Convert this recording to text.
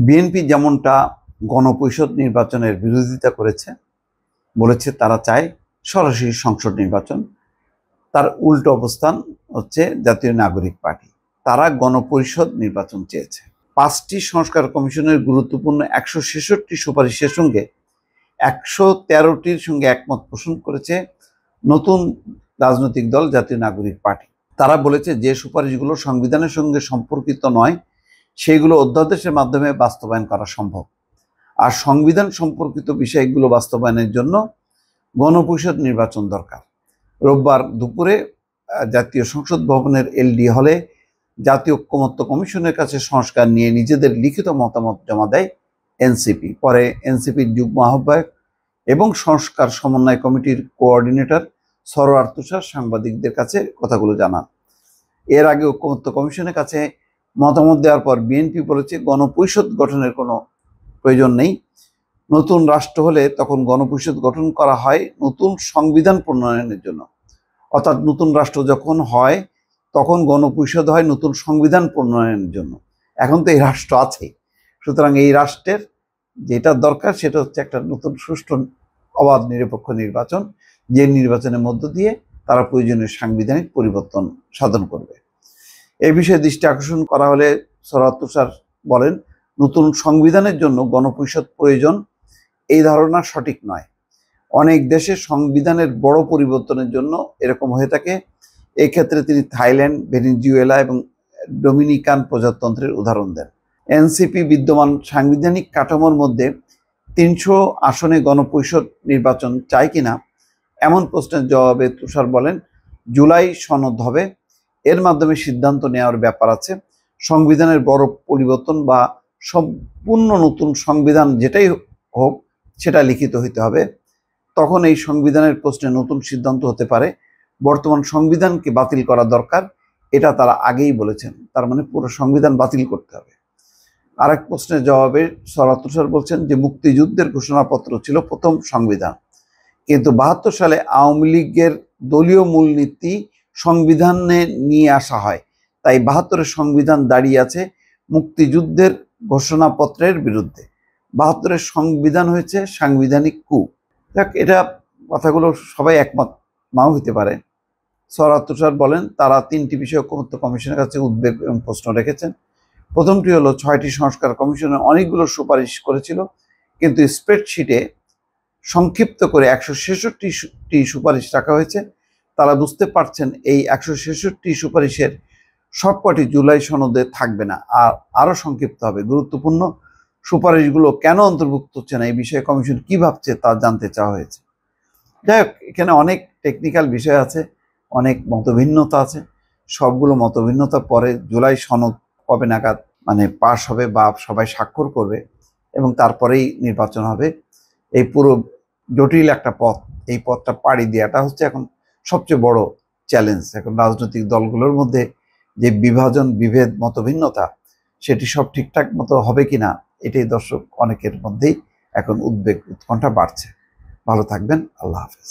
BNP যেমনটা গণপরিষদ নির্বাচনের বিরোধিতা করেছে, বলেছে তারা চায় সরাসরি সংসদ নির্বাচন। তার উল্টো অবস্থান হচ্ছে জাতীয় নাগরিক পার্টি। তারা গণপরিষদ নির্বাচন চেয়েছে। 5টি সংস্কার কমিশনের গুরুত্বপূর্ণ 166টি সুপারিশের সঙ্গে 113টির সঙ্গে একমত পোষণ করেছে নতুন রাজনৈতিক দল জাতীয় নাগরিক পার্টি। তারা বলেছে যে সুপারিশগুলো সংবিধানের সঙ্গে সম্পর্কিত নয় সেইগুলো অধ্যাদেশের মাধ্যমে বাস্তবায়ন করা সম্ভব। আর সংবিধান সম্পর্কিত বিষয়গুলো বাস্তবায়নের জন্য গণপরিষদ নির্বাচন দরকার। রোববার দুপুরে জাতীয় সংসদ ভবনের এলডি হলে জাতীয় ঐক্যমত্য কমিশনের কাছে সংস্কার নিয়ে নিজেদের লিখিত মতামত জমা দেয় এনসিপি। পরে এনসিপির যুগ্ম আহ্বায়ক এবং সংস্কার সমন্বয় কমিটির কোঅর্ডিনেটর সরোয়ার তুষার সাংবাদিকদের কাছে কথাগুলো জানান। এর আগে ঐক্যমত্য কমিশনের কাছে মতামত দেওয়ার পর বিএনপি বলেছে গণপরিষদ গঠনের কোনো প্রয়োজন নেই। নতুন রাষ্ট্র হলে তখন গণপরিষদ গঠন করা হয় নতুন সংবিধান প্রণয়নের জন্য। অর্থাৎ নতুন রাষ্ট্র যখন হয় তখন গণপরিষদ হয় নতুন সংবিধান প্রণয়নের জন্য। এখন তো এই রাষ্ট্র আছে, সুতরাং এই রাষ্ট্রের যেটা দরকার সেটা হচ্ছে একটা নতুন সুষ্ঠু অবাধ নিরপেক্ষ নির্বাচন, যে নির্বাচনের মধ্য দিয়ে তারা প্রয়োজনীয় সাংবিধানিক পরিবর্তন সাধন করবে। এই বিষয়ে দৃষ্টি আকর্ষণ করা হলে সরোয়ার তুষার বলেন, নতুন সংবিধানের জন্য গণপরিষদ প্রয়োজন এই ধারণা সঠিক নয়। অনেক দেশে সংবিধানের বড় পরিবর্তনের জন্য এরকম হয়ে থাকে। এক্ষেত্রে তিনি থাইল্যান্ড, ভেনেজুয়েলা এবং ডোমিনিকান প্রজাতন্ত্রের উদাহরণ দেন। এনসিপি বিদ্যমান সাংবিধানিক কাঠামোর মধ্যে 300 আসনে গণপরিষদ নির্বাচন চায় কিনা এমন প্রশ্নের জবাবে তুষার বলেন, জুলাই সনদ হবে, এর মাধ্যমে সিদ্ধান্ত নেওয়ার ব্যাপার আছে। সংবিধানের বড় পরিবর্তন বা সম্পূর্ণ নতুন সংবিধান যেটাই হোক সেটা লিখিত হইতে হবে, তখন এই সংবিধানের প্রশ্নে নতুন সিদ্ধান্ত হতে পারে। বর্তমান সংবিধানকে বাতিল করা দরকার, এটা তারা আগেই বলেছেন। তার মানে পুরো সংবিধান বাতিল করতে হবে। আরেক প্রশ্নের জবাবে সরোয়ার তুষার বলছেন যে মুক্তিযুদ্ধের ঘোষণাপত্র ছিল প্রথম সংবিধান, কিন্তু 72 সালে আওয়ামী লীগের দলীয় মূলনীতি সংবিধানে নিয়ে আসা হয়, তাই 72-এর সংবিধান দাঁড়িয়ে আছে মুক্তিযুদ্ধের ঘোষণাপত্রের বিরুদ্ধে। 72-এর সংবিধান হয়েছে সাংবিধানিক কু। যাক, এটা কথাগুলো সবাই একমত নাও হতে পারে। সরোয়ার তুষার বলেন, তারা 3টি বিষয় ঐক্যমত্য কমিশনের কাছে উদ্বেগ এবং প্রশ্ন রেখেছেন। প্রথমটি হলো 6টি সংস্কার কমিশনের অনেকগুলো সুপারিশ করেছিল, কিন্তু স্প্রেডশিটে সংক্ষিপ্ত করে 166টি সুপারিশ রাখা হয়েছে। তারা বুঝতে পারছেন এই 166টি সুপারিশের সবকটি জুলাই সনদে থাকবে না, আর আরও সংক্ষিপ্ত হবে। গুরুত্বপূর্ণ সুপারিশগুলো কেন অন্তর্ভুক্ত হচ্ছে না এই বিষয়ে কমিশন কি ভাবছে তা জানতে চাওয়া হয়েছে। যাই হোক, এখানে অনেক টেকনিক্যাল বিষয় আছে, অনেক মতভিন্নতা আছে। সবগুলো মতভিন্নতা পরে জুলাই সনদ কবে নাগাদ পাশ হবে বা সবাই স্বাক্ষর করবে এবং তারপরেই নির্বাচন হবে। এই পুরো জটিল একটা পথ, এই পথটা পাড়ি দেওয়াটা হচ্ছে এখন সবচেয়ে বড় চ্যালেঞ্জ। এখন রাজনৈতিক দলগুলোর মধ্যে যে বিভাজন, বিভেদ, মতভিন্নতা, সেটি সব ঠিকঠাক মতো হবে কিনা এটাই দর্শক অনেকের মধ্যেই এখন উদ্বেগ, উৎকণ্ঠা বাড়ছে। ভালো থাকবেন। আল্লাহ হাফেজ।